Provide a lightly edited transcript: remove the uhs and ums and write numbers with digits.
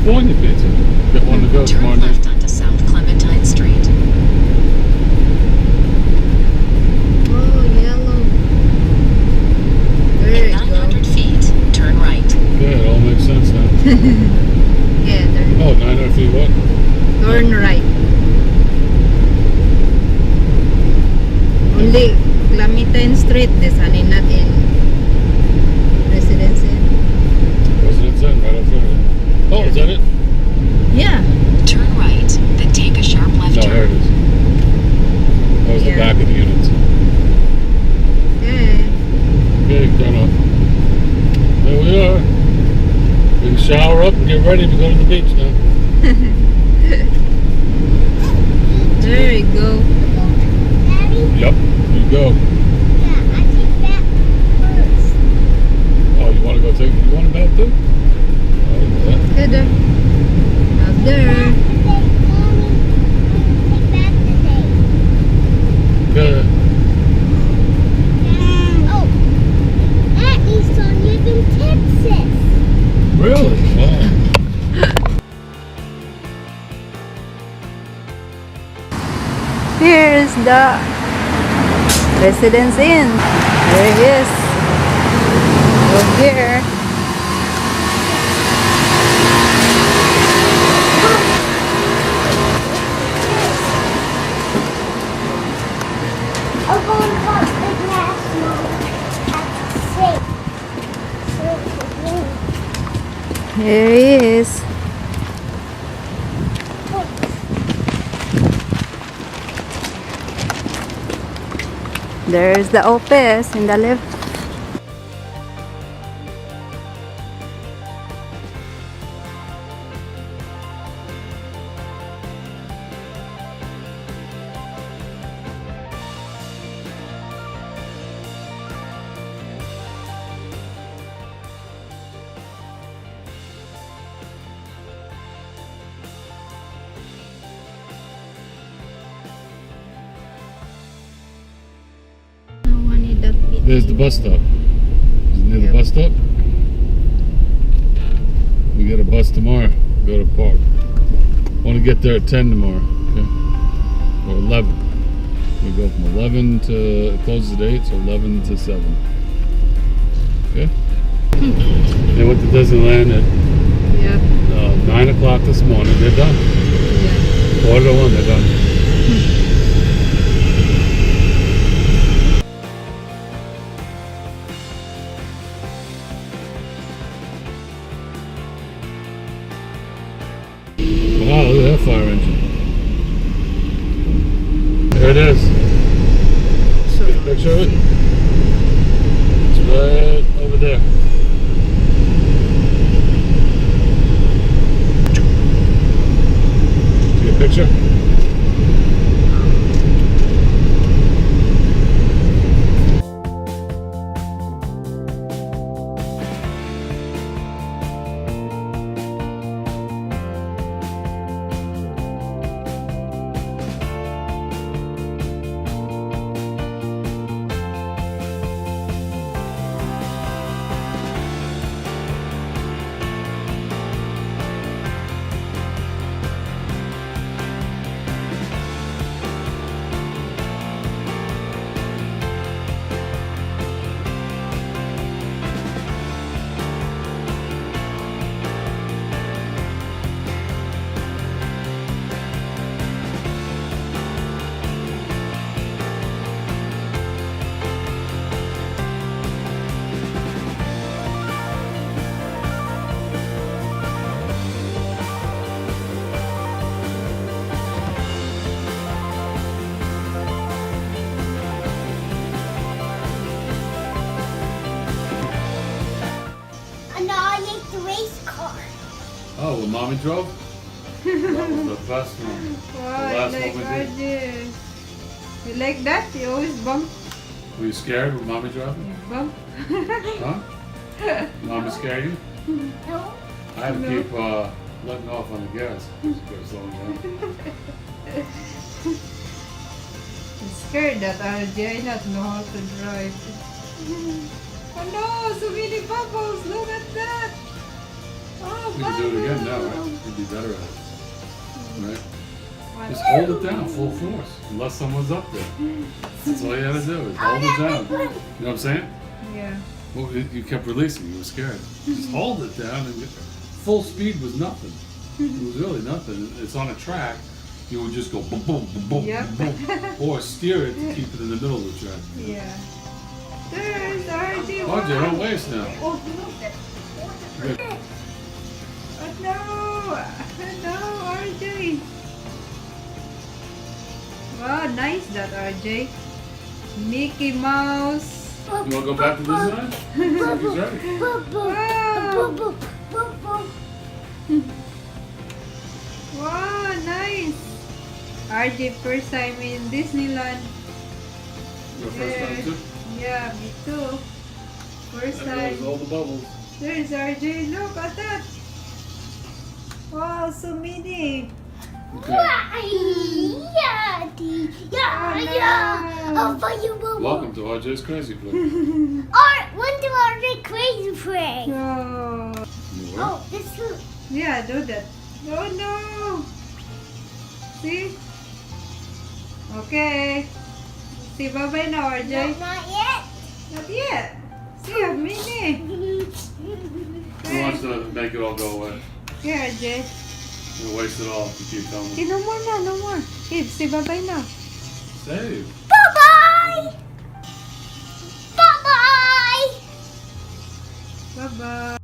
California pizza. Got one to go tomorrow Turn night. left onto South Clementine Street. Oh, yellow. There In you go. 900 feet, turn right. Yeah, it all makes sense now. Yeah, there. Oh, 900 feet what? Turn right. Only Clementine Street, this honey, not in Residence Inn. Residence Inn, right outside of it. Oh, is that it? Yeah. Turn right, then take a sharp left No, there it turn. is. That was the Yeah. back of the units. Yeah. Okay, turn off. There we are. We can shower up and get ready to go to the beach now. There you go. Yep, you go. Oh, you want to go take? You want a bath too? Oh, yeah. Good. Out there. Good. Really? Wow. Here's the Residence Inn. There it is. Over here. Here he is. There's the office in the left. There's the bus stop. Is it near the bus stop? We get a bus tomorrow. Go to park. Want to get there at 10 tomorrow. Okay. Or 11. We go from 11 to it closes at 8, so 11 to 7. Okay. They went to Disneyland at Yep. 9 o'clock this morning. They're done. Yeah. Quarter to 1. They're done. Wow, look at that fire engine. There it is. Take a picture of it. It's right over there. Take a picture. Oh, well, mommy drove? That was the best one. Wow, The I last like one we did. RJ. You like that? You always bump. Were you scared when mommy driving? Bump. Huh? Mommy scared you? No. I had to No. keep letting off on the gas. Just gotta slow down. I'm scared that RJ not know how to drive. Oh no, so many bubbles. Look at that. Oh, We can do it again now, right? We'd be better at it. Right? Just hold it down full force, unless someone's up there. That's all you had to do, is hold it down. You know what I'm saying? Yeah. Well, you kept releasing, you were scared. Just hold it down, and full speed was nothing. It was really nothing. It's on a track. You would just go boom, boom, boom, boom, Yep. boom, or steer it to keep it in the middle of the track. Yeah. There's RJ. RJ, don't waste now. Oh, Good. no. No, RJ. Wow, nice that RJ. Mickey Mouse. You want to go back to Disneyland? He's ready. Wow. Wow, nice. RJ first time in Disneyland. Your first time too? Yeah, me too. First There goes time. all the bubbles. There's RJ. Look at that. Wow, so many. Okay. Welcome to RJ's Crazy Place. Crazy place. Oh. You Oh, this is Yeah, do that. Oh no. See? Okay. See, bye-bye now, RJ. not yet. Not yet. See, a mini. He wants to make it all go away. Here, RJ. He'll waste it all if you keep telling Okay, him. no more na, no more. Okay, say bye-bye now. Save. Bye-bye. Bye-bye. Bye-bye.